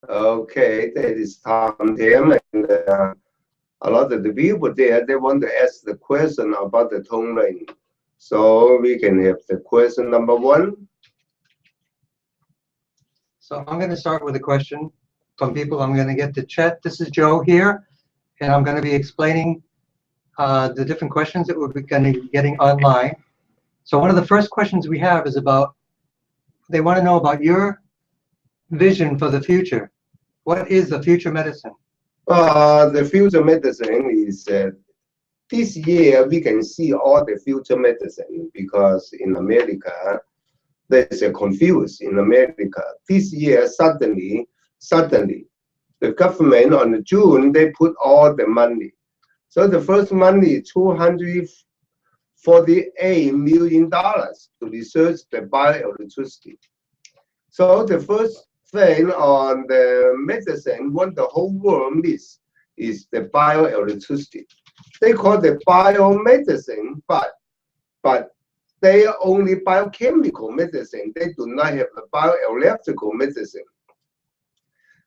Okay, that is Tom Tim, and a lot of the people there, they want to ask the question about the tone range. So we can have the question number one. So I'm going to start with a question from people. I'm going to get the chat. This is Joe here, and I'm going to be explaining the different questions that we're going to be getting online. So one of the first questions we have is about, they want to know about your vision for the future. What is the future medicine? The future medicine is this year we can see all the future medicine because in America there's a confuse in America. This year suddenly the government on June they put all the money. So the first money $248 million to research the bioelectricity. So the first thing on the medicine what the whole world needs is the bioelectricity. They call it biomedicine, but they are only biochemical medicine. They do not have the bioelectrical medicine.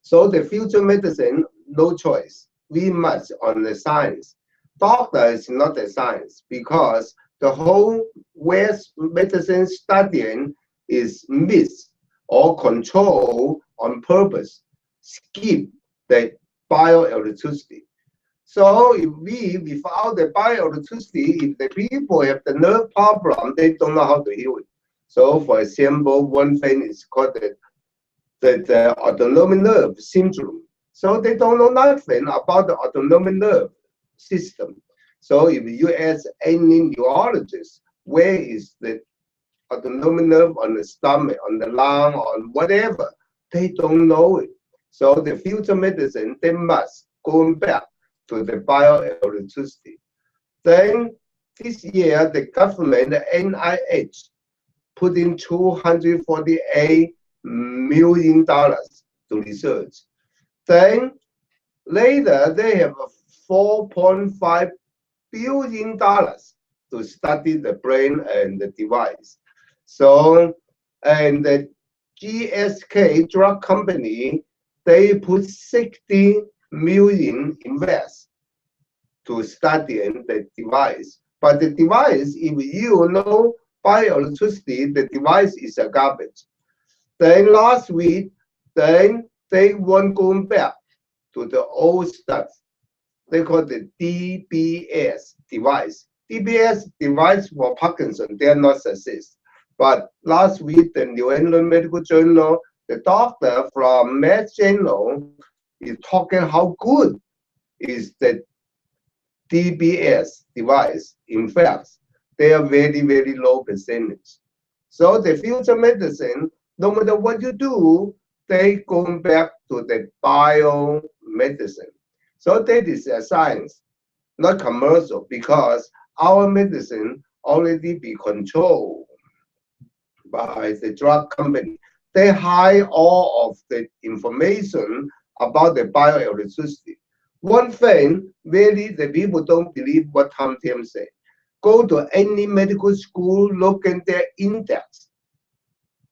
So the future medicine, no choice. We must on the science. Doctor is not a science because the whole West medicine studying is missed or control on purpose, skip the bioelectricity. So if we, without the bioelectricity, if the people have the nerve problem, they don't know how to heal it. So for example, one thing is called the autonomic nerve syndrome. So they don't know nothing about the autonomic nerve system. So if you ask any neurologist, where is the autonomic nerve on the stomach, on the lung, on whatever, they don't know it. So the future medicine, they must go back to the bioelectricity. Then this year, the government, the NIH, put in $248 million to research. Then later, they have $4.5 billion to study the brain and the device. So, and the GSK drug company, they put 60 million invest to study the device. But the device, if you know bioelectricity, the device is a garbage. Then last week, then they want going back to the old stuff. They call the DBS device. DBS device for Parkinson, they are not success. But last week, the New England Medical Journal, the doctor from Mass General is talking how good is the DBS device. In fact, they are very, very low percentage. So the future medicine, no matter what you do, they go back to the biomedicine. So that is a science, not commercial, because our medicine already be controlled by the drug company. They hide all of the information about the bioelectricity. One thing, really, the people don't believe what Tam Tim said. Go to any medical school, look at their index.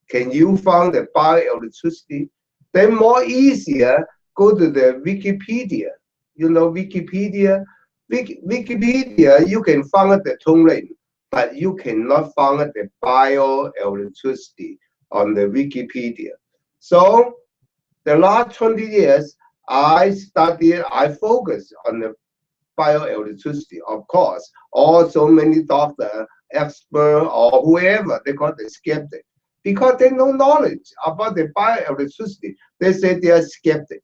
Can you find the bioelectricity? Then more easier, go to the Wikipedia. You know Wikipedia? Wikipedia, you can find the tone range, but you cannot find the bioelectricity on the Wikipedia. So the last 20 years, I focus on the bioelectricity, of course. Also many doctors, experts, or whoever, they call the skeptic. Because they know knowledge about the bioelectricity, they say they are skeptic.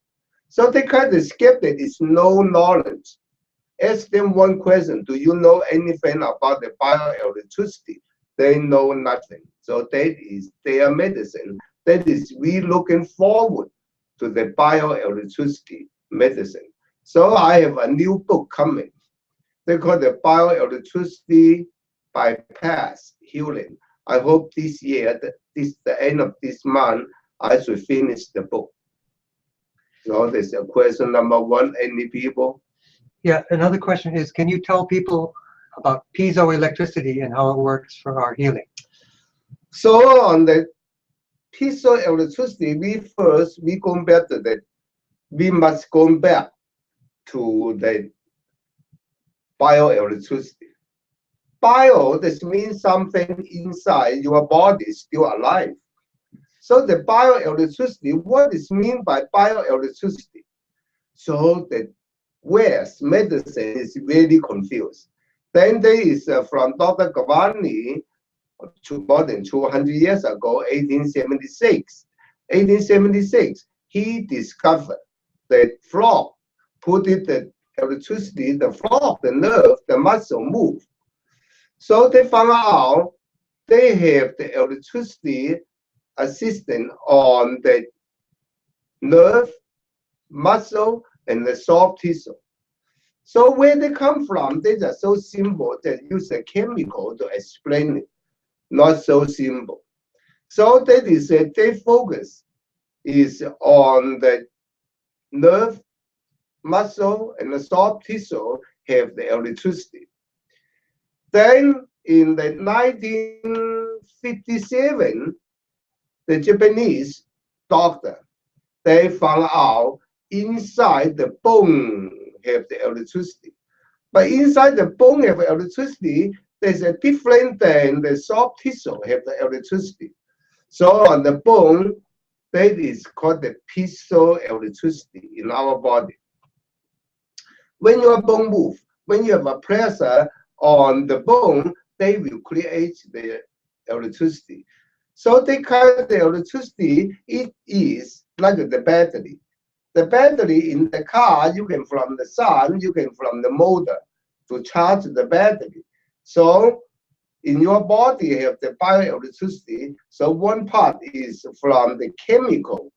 So they call the skeptic is no knowledge. Ask them one question, do you know anything about the bioelectricity? They know nothing. So that is their medicine. That is we looking forward to the bioelectricity medicine. So I have a new book coming. They call the bioelectricity bypass healing. I hope this year, the end of this month, I should finish the book. So there's a question number one, any people? Yeah, another question is, can you tell people about piezoelectricity and how it works for our healing? So on the piezoelectricity, we go back to that. We must go back to the bioelectricity. Bio, this means something inside your body is still alive. So the bioelectricity, what is mean by bioelectricity? So the West medicine is really confused. Then there is from Dr. Gavani, more than 200 years ago, 1876. 1876, he discovered that frog, put it the electricity, the frog, the nerve, the muscle move. So they found out they have the electricity assistant on the nerve, muscle, and the soft tissue. So where they come from, they are so simple that use a chemical to explain it. Not so simple. So that is their focus is on the nerve, muscle, and the soft tissue have the electricity. Then in the 1957, the Japanese doctor, they found out inside the bone have the electricity. But inside the bone have electricity, there's a different than the soft tissue have the electricity. So on the bone, that is called the piezoelectricity in our body. When your bone move, when you have a pressure on the bone, they will create the electricity. So they kind of the electricity, it is like the battery. The battery in the car, you can from the sun, you can from the motor to charge the battery. So in your body, you have the bioelectricity. So one part is from the chemical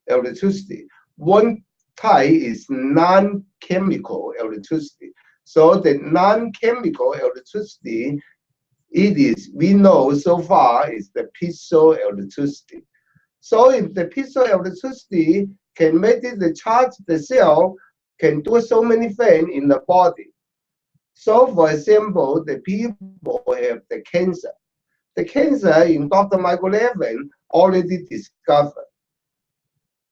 electricity. One type is non-chemical electricity. So the non-chemical electricity, it is, we know so far, is the piezoelectricity. So if the piezoelectricity can make it the charge the cell, can do so many things in the body. So for example, the people have the cancer. The cancer in Dr. Michael Levin already discovered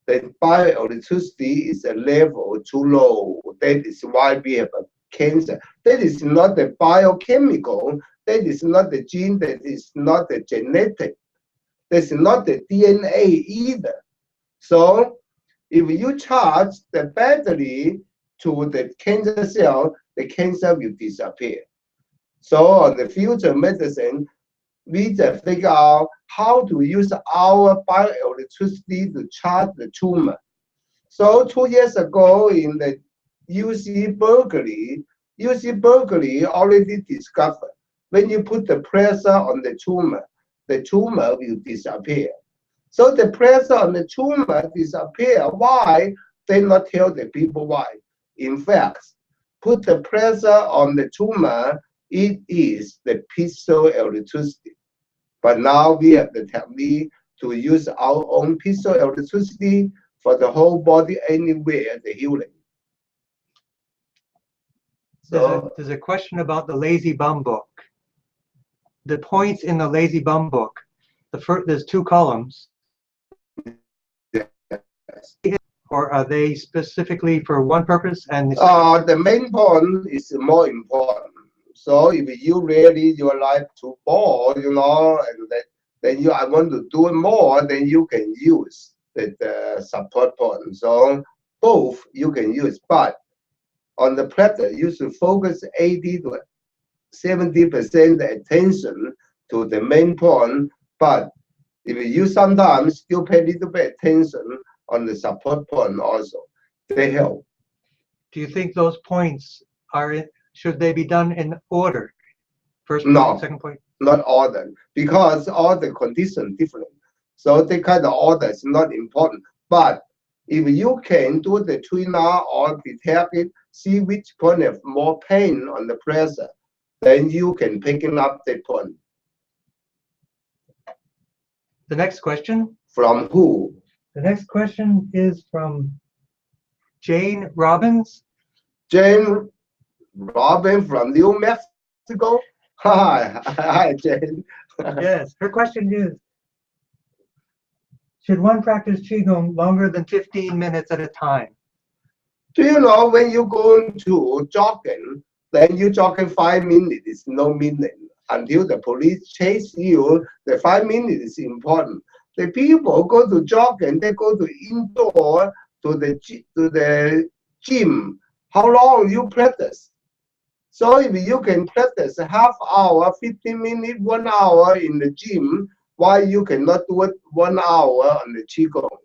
that bioelectricity is a level too low. That is why we have a cancer. That is not the biochemical, that is not the gene, that is not the genetic, that's not the DNA either. So if you charge the battery to the cancer cell, the cancer will disappear. So on the future medicine, we just figure out how to use our bioelectricity to charge the tumor. So 2 years ago in the UC Berkeley already discovered when you put the pressure on the tumor will disappear. So the pressure on the tumor disappear. Why? They not tell the people why. In fact, put the pressure on the tumor, it is the piezoelectricity. But now we have the technique to use our own piezoelectricity for the whole body anywhere, the healing. So there's a question about the Lazy Bum book. The points in the Lazy Bum book, there's 2 columns. Yes. Or are they specifically for one purpose? And the main point is more important. So if you really your life too bored, and then I want to do it more, then you can use the support point. So both you can use, but on the platter you should focus 80 to 70% attention to the main point. But if you sometimes still pay a little bit attention on the support point also, they help. Do you think those points should they be done in order? First point, No, second point? Not order, because all the conditions different. So the kind of order is not important. But if you can do the tuner or detect it, see which point have more pain on the pressure, then you can pick up the point. The next question. From who? The next question is from Jane Robbins. Jane Robin from New Mexico. Hi, Jane. Yes, her question is, Should one practice Qigong longer than 15 minutes at a time? Do you know when you go to jogging, then you jogging 5 minutes is no meaning. Until the police chase you, the 5 minutes is important. The people go to jogging, they go to indoor to the gym. How long you practice? So if you can practice half hour, 15 minutes, 1 hour in the gym, why you cannot do it 1 hour on the Qigong?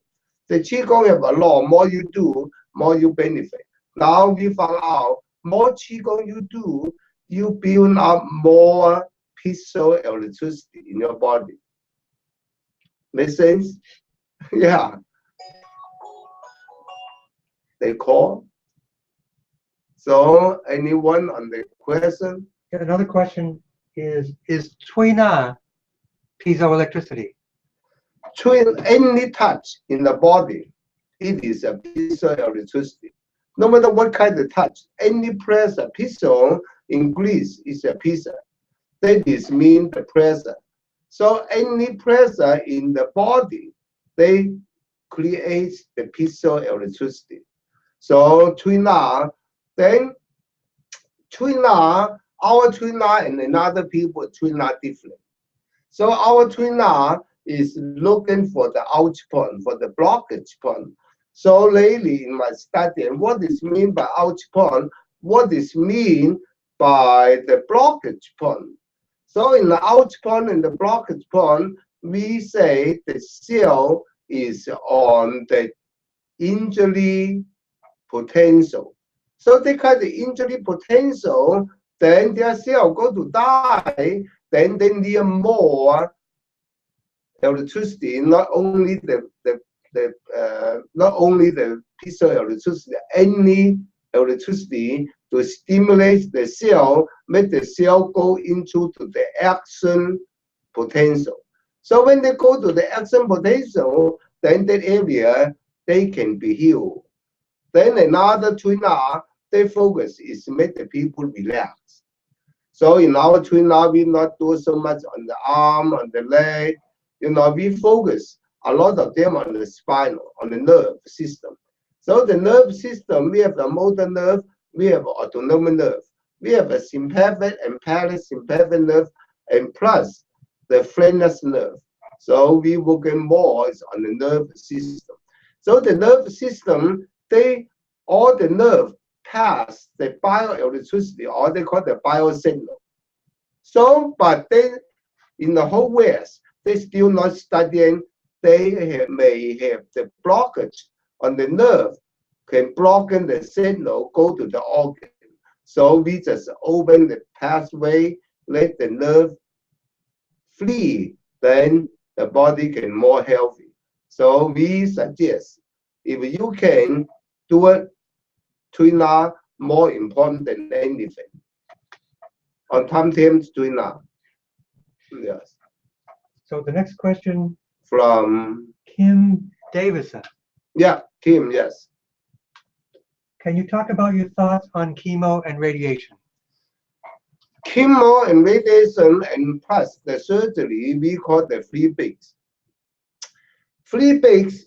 The Qigong have a law, more you do, more you benefit. Now we found out, more Qigong you do, you build up more peaceful electricity in your body. Make sense? Yeah. They call. So anyone on the question? Yeah, another question is Cui Na piezoelectricity? Any touch in the body, it is a piezoelectricity. No matter what kind of touch, any pressure, piezo in Greece is a piezo. That is mean the pressure. So any pressure in the body, they create the piezoelectricity. So Cui Na, then Cui Na, our Cui Na and another people Cui Na different. So our Cui Na is looking for the out point, for the blockage point. So lately in my study, what is mean by out point? What is mean by the blockage point? So in the out point and the blockage point, we say the cell is on the injury potential. So they cut the injury potential, then their cell go to die, then they need more electricity, not only the piezoelectricity, any electricity to stimulate the cell, make the cell go into the action potential. So when they go to the action potential, then that area they can be healed. Then another Cui Na, their focus is to make the people relax. So in our Cui Na, we not do so much on the arm, on the leg. You know, we focus a lot of them on the spinal, on the nerve system. So the nerve system, we have the motor nerve, we have autonomic nerve, we have a sympathetic and parasympathetic nerve, and plus the frenulous nerve. So we working more on the nerve system. So the nerve system, all the nerve pass the bioelectricity, or they call the biosignal. So, but they, in the whole West, they still not studying. They may have the blockage on the nerve, can block the signal go to the organ. So we just open the pathway, let the nerve flee, then the body can more healthy. So we suggest if you can do it, Cui Na more important than anything. On Tam Cui Na. Yes. So the next question From Kim Davison. Yeah, Kim, yes. Can you talk about your thoughts on chemo and radiation? Chemo and radiation and plus the surgery we call the free bigs. Free bigs.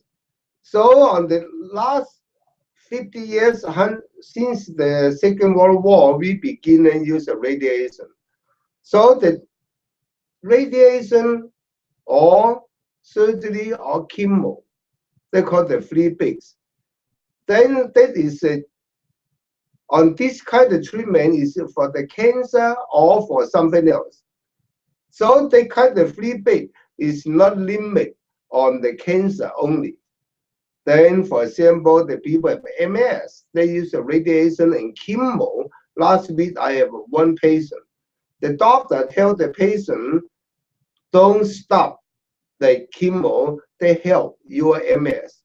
So on the last 50 years since the Second World War, we begin to use radiation. So the radiation or surgery or chemo, they call the free bigs. Then that is on this kind of treatment is for the cancer or for something else. So the kind of free big is not limited on the cancer only. Then, for example, the people have MS, they use the radiation and chemo. Last week, I have one patient. The doctor tells the patient, don't stop the chemo, they help your MS.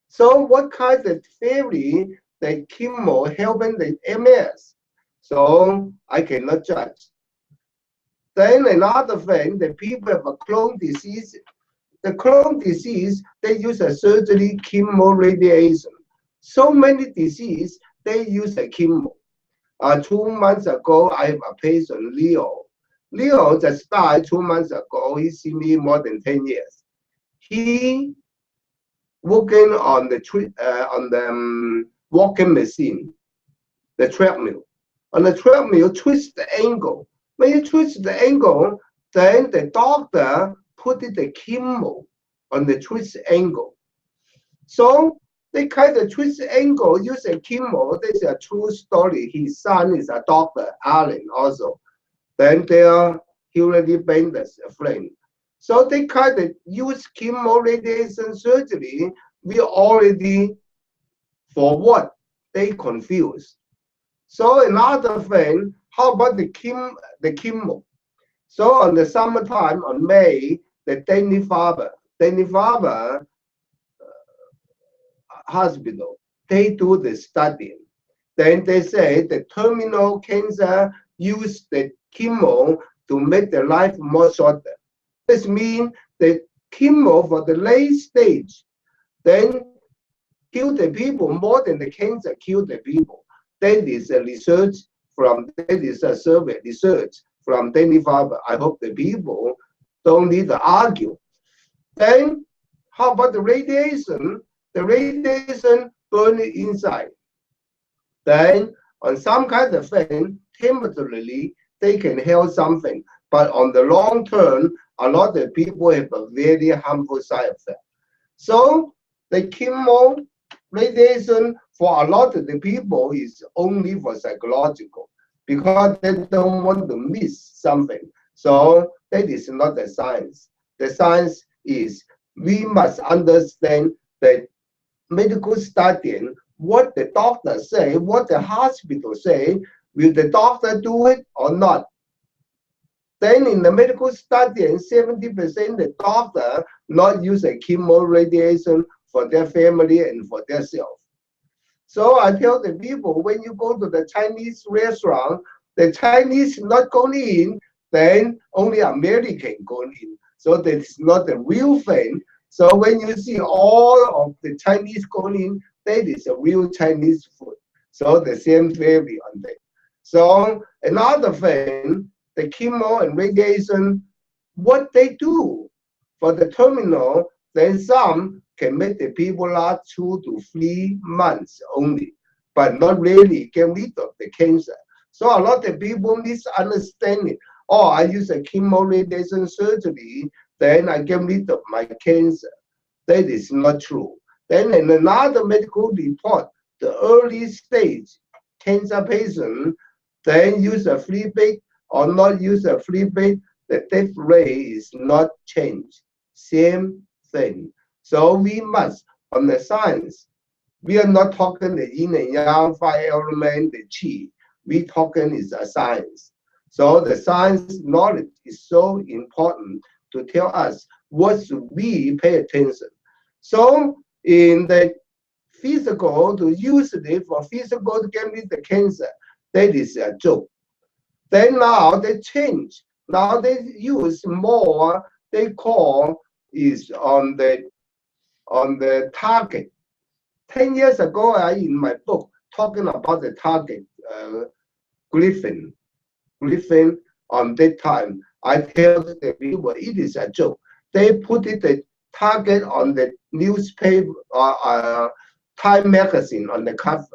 So what kind of theory the chemo helping the MS? So I cannot judge. Then another thing, the people have a Crohn's disease. The Crohn's disease, they use a surgery, chemo, radiation. So many disease, they use a chemo. 2 months ago, I have a patient, Leo. Leo just died 2 months ago. He seen me more than 10 years. He working on the walking machine, the treadmill. On the treadmill, twist the angle. When you twist the angle, then the doctor put the chemo on the twist angle. So they kind of twist the angle, use a chemo. This is a true story. His son is a doctor, Alan, also. Then they are Hillary Bender's friend. So they kind of use chemo radiation surgery. We already, for what? They confused. So another thing, how about the chemo? So on the summertime, on May, the Dana-Farber hospital, they do the study. Then they say the terminal cancer use the chemo to make the life more shorter. This means the chemo for the late stage, then kill the people more than the cancer kill the people. That is a research that is a survey research from Dana-Farber. I hope the people don't need to argue. Then how about the radiation? The radiation burn it inside. Then on some kind of thing, temporarily, they can help something. But on the long term, a lot of people have a very harmful side effect. So the chemo radiation for a lot of the people is only for psychological because they don't want to miss something. So that is not the science. The science is we must understand that medical studying, what the doctor say, what the hospital say, will the doctor do it or not? Then in the medical studying, 70% the doctor not use a chemo radiation for their family and for themselves. So I tell the people, when you go to the Chinese restaurant, the Chinese not going in, then only American going in. So that's not the real thing. So when you see all of the Chinese going in, that is a real Chinese food. So the same theory on that. So another thing, the chemo and radiation, what they do for the terminal, then some can make the people last 2 to 3 months only, but not really get rid of the cancer. So a lot of people misunderstand it. Oh, I use a chemo radiation surgery, then I get rid of my cancer. That is not true. Then in another medical report, the early stage cancer patient, then use a free bed or not use a free bed, the death rate is not changed. Same thing. So we must, on the science, we are not talking the yin and yang, 5 element, the qi. We talking is a science. So the science knowledge is so important to tell us what should we pay attention. So in the physical, to use it for physical to get rid of the cancer, that is a joke. Then now they change. Now they use more, they call is on the target. 10 years ago, in my book, talking about the target, Griffin on that time, I tell the people it is a joke. They put the target on the newspaper, Time magazine on the cover.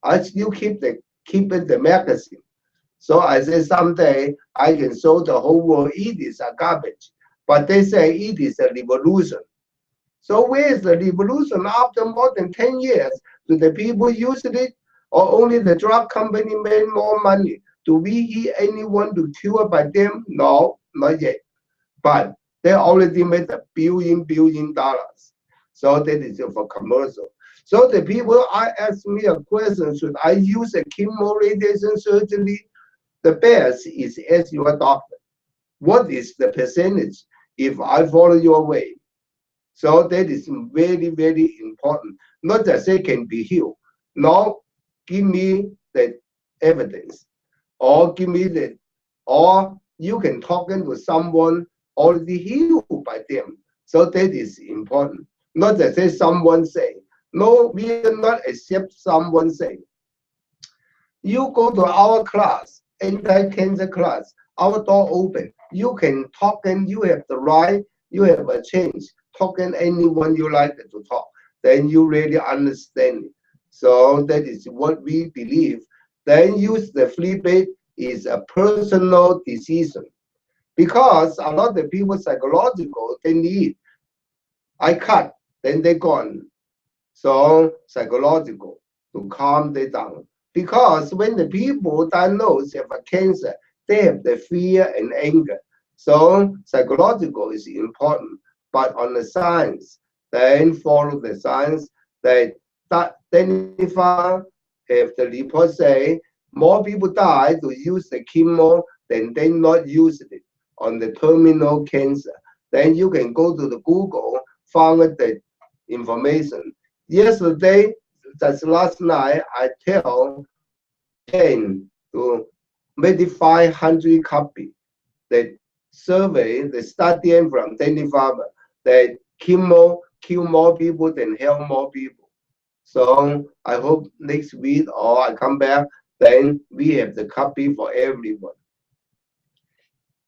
I still keep the magazine. So I say someday I can show the whole world it is a garbage. But they say it is a revolution. So where is the revolution after more than 10 years? Do the people use it or only the drug company made more money? Do we hear anyone to cure by them? No, not yet. But they already made $1 billion. So that is for commercial. So the people ask me a question, should I use a chemo radiation surgery? The best is ask your doctor, what is the percentage if I follow your way? So that is very, very important. Not that they can be healed. No, give me the evidence. Or give me or you can talk to someone already healed by them. So that is important. Not that someone say. No, we will not accept someone say. You go to our class, anti-cancer class, our door open. You can talk and you have the right, you have a chance. Talk to anyone you like to talk. then you really understand it. So that is what we believe. Then use the feedback is a personal decision. Because a lot of people psychological, they need, I cut, then they gone. So psychological to calm them down. Because when the people diagnosed have a cancer, they have the fear and anger. So psychological is important. But on the science, then follow the science that identify if the report say more people die to use the chemo than they not use it on the terminal cancer. Then you can go to the Google, find the information. Yesterday, just last night, I tell 10 to maybe 500 copy that survey, the study from Danny Farmer, that chemo kill more people than help more people. So I hope next week or I come back, then we have the copy for everyone.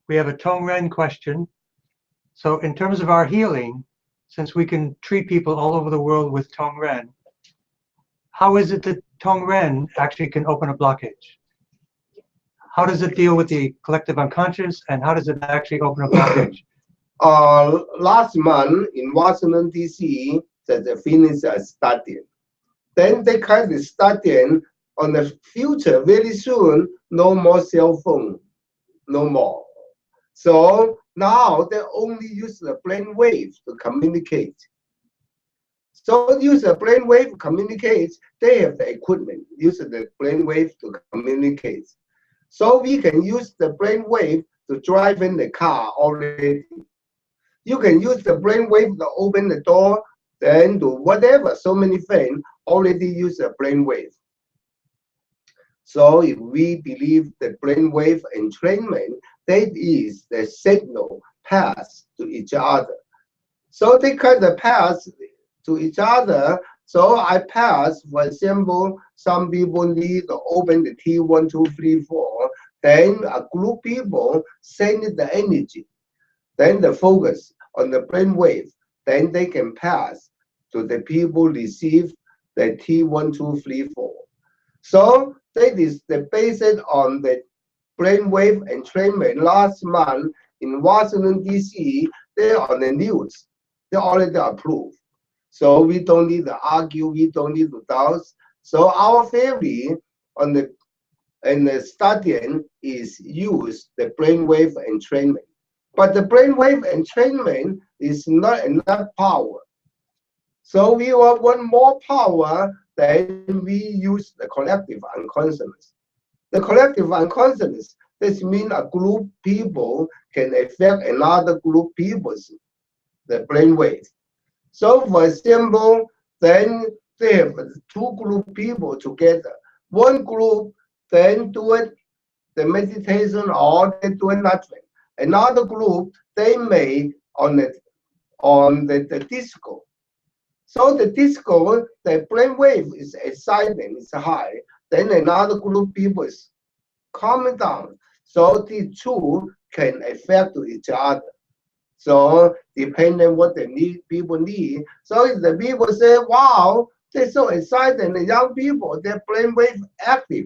We have a Tongren question. So in terms of our healing, since we can treat people all over the world with Tongren, how is it that Tongren actually can open a blockage? How does it deal with the collective unconscious, and how does it actually open a blockage? Last month in Washington, D.C., they finished a study. Then they kind of studying on the future, very soon, no more cell phone, no more. So now they only use the brain wave to communicate. So use the brain wave communicate, they have the equipment, use the brain wave to communicate. So we can use the brain wave to drive in the car already. You can use the brain wave to open the door, then do whatever. So many things already use the brain wave. So if we believe the brain wave entrainment, that is the signal pass to each other. So they kind of pass to each other. So I pass, for example, some people need to open the T1, 2, 3, 4. Then a group people send the energy. Then the focus on the brain wave. Then they can pass to the people receive the T1, 2, 3, 4. So that is the basis on the brainwave entrainment. Last month in Washington, D.C., they're on the news. They already approved. So we don't need to argue, we don't need to doubt. So our theory on the studying is use the brainwave entrainment. But the brainwave entrainment is not enough power. So we want more power, then we use the collective unconsciousness. The collective unconsciousness, this means a group people can affect another group people's the brainwave. So for example, then they have two group people together. One group then do it, the meditation, or they do nothing. Another group, they may on the disco. So the disco, the brainwave is exciting, it's high. Then another group people is calming down. So the two can affect each other. So depending on what people need. So if the people say, wow, they're so excited, the young people, their brainwave active,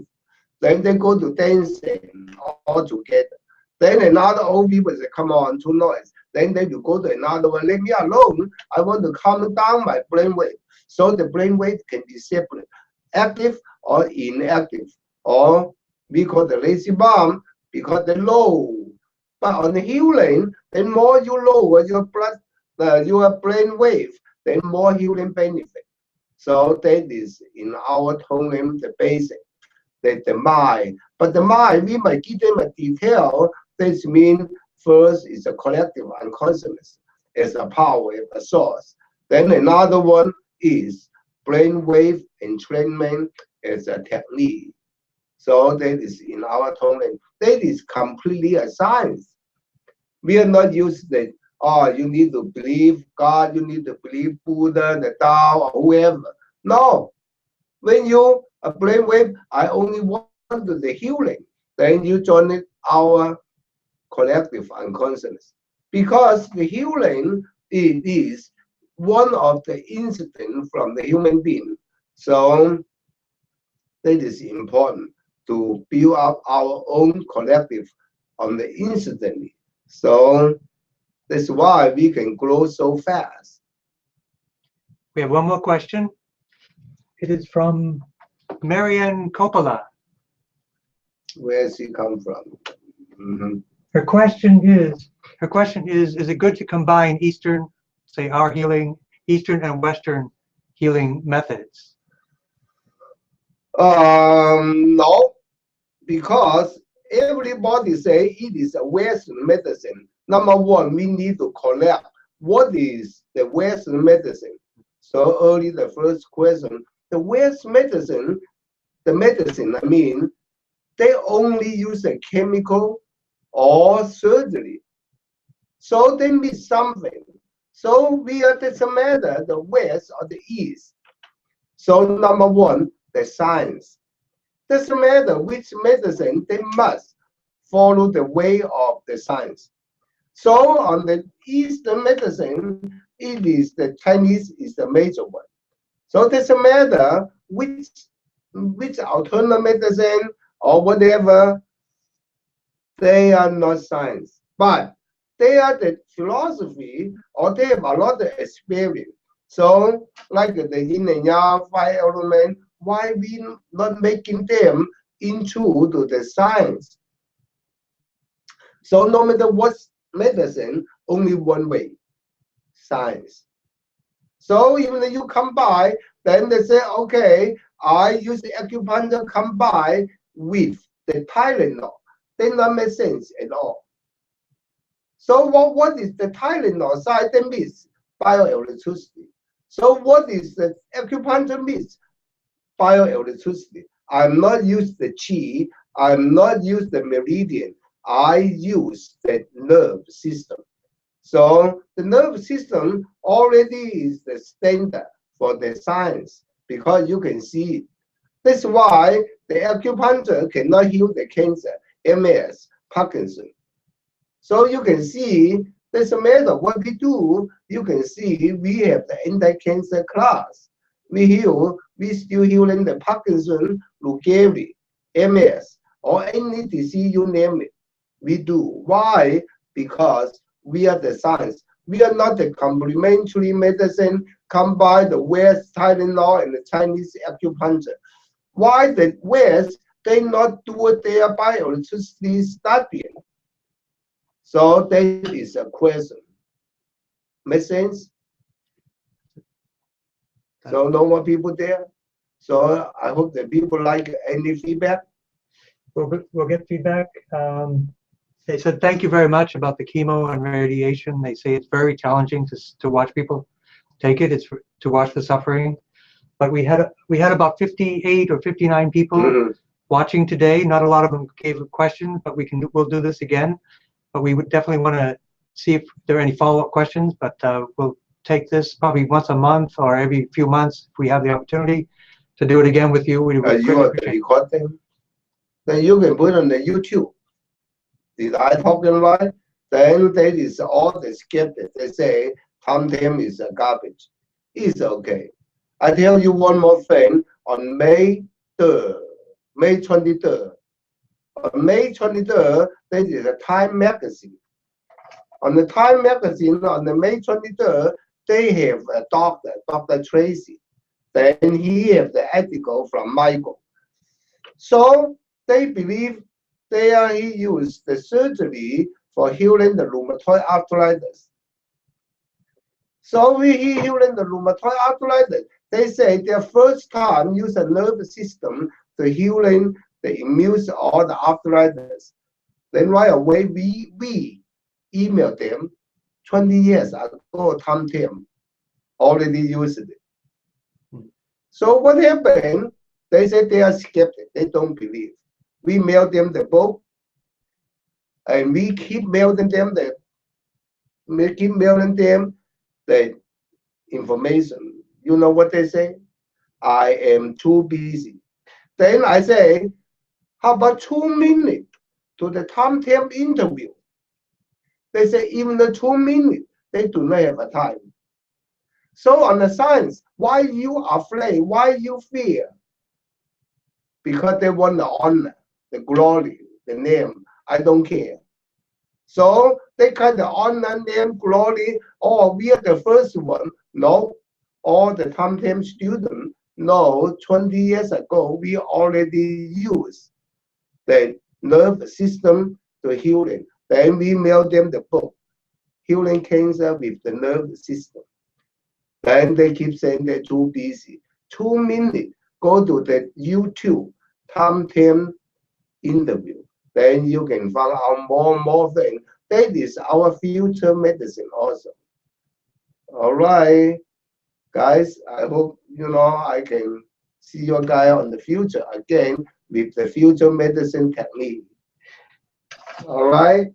then they go to dancing all together. Then another old people say, come on, too noise. Then they will go to another one, leave me alone. I want to calm down my brainwave. So the brainwave can be separate, active or inactive. Or we call the lazy bomb because they're low. But on the healing, the more you lower your your brain wave, then more healing benefit. So that is in our Tonglen the basic, that the mind. But the mind, we might give them a detail. This means first is a collective unconsciousness as a power, as a source. Then another one is brain wave entrainment as a technique. So that is in our Tonglen. That is completely a science. We are not used that, oh, you need to believe God, you need to believe Buddha, the Tao, or whoever. No. When you a brainwave, I only want the healing. Then you join it, our collective unconsciousness. Because the healing it is one of the incidents from the human being. So that is important to build up our own collective on the incident. So that's why we can grow so fast. We have one more question. It is from Marianne Coppola. Where does it come from? Her question is, is it good to combine Eastern, say our healing, Eastern and Western healing methods? No, because everybody say it is a Western medicine. Number one, we need to collect what is the Western medicine. So early the first question, the West medicine, I mean, they only use a chemical or surgery. So they miss something. So we are doesn't matter the West or the East. So number one, the science. Doesn't matter which medicine, they must follow the way of the science. So on the Eastern medicine, it is the Chinese is the major one. So it doesn't matter which alternative medicine or whatever, they are not science, but they are the philosophy or they have a lot of experience. So like the yin and yang, 5 elements, why we not making them into the science? So no matter what medicine, only one way, science. So even if you combine, then they say, okay, I use the acupuncture combined with the Tylenol. They not make sense at all. So what is the Tylenol side? They miss bioelectricity. So what is the acupuncture miss? Bioelectricity. I'm not use the chi. I'm not use the meridian. I use the nerve system. So the nerve system already is the standard for the science because you can see it. That's why the acupuncture cannot heal the cancer, MS, Parkinson. So you can see, doesn't matter what we do, you can see we have the anti-cancer class. We still healing the Parkinson, leukemia, MS, or any disease, you name it. We do. Why? Because we are the science. We are not the complementary medicine combine the West Tylenol and the Chinese acupuncture. Why the West, they not do their bioelectricity studying? So that is a question. Make sense? So no more people there. So I hope that people like any feedback. We'll get feedback. They said thank you very much about the chemo and radiation. They say it's very challenging to watch people take it. It's to watch the suffering. But we had about 58 or 59 people watching today. Not a lot of them gave questions, but we'll do this again. But we would definitely want to see if there are any follow-up questions. But we'll take this probably once a month or every few months if we have the opportunity to do it again with you. We would you want to record them? Then you can put on the YouTube. Did I talk them right? Then that is all the skeptics. They say Tam is a garbage. It's okay. I tell you one more thing. On May 3rd, May 23rd, on May 23rd, there is a Time magazine. On the Time magazine, on the May 23rd, they have a doctor, Dr. Tracy. Then he have the article from Michael. So they believe he used the surgery for healing the rheumatoid arthritis. So he healing the rheumatoid arthritis. They say their first time use a nervous system to healing the immune or the arthritis. Then right away we emailed them 20 years ago, Tam already used it. So what happened? They said they are skeptical. They don't believe. We mailed them the book, and we keep mailing them the information. You know what they say? I am too busy. Then I say, how about 2 minutes to the Tam interview? They say even the 2 minutes, they do not have a time. So on the science, why you afraid? Why you fear? Because they want the honor, the glory, the name. I don't care. So they kind of honor, name, glory. Oh, we are the first one. No, all the Tam students. No, 20 years ago, we already used the nerve system to healing. Then we mail them the book, Healing Cancer with the Nerve System. Then they keep saying they're too busy. 2 minutes, go to the YouTube, Tam Interview. Then you can find out more and more things. That is our future medicine also. All right, guys, I hope I can see your guy on the future again with the future medicine technique. All right.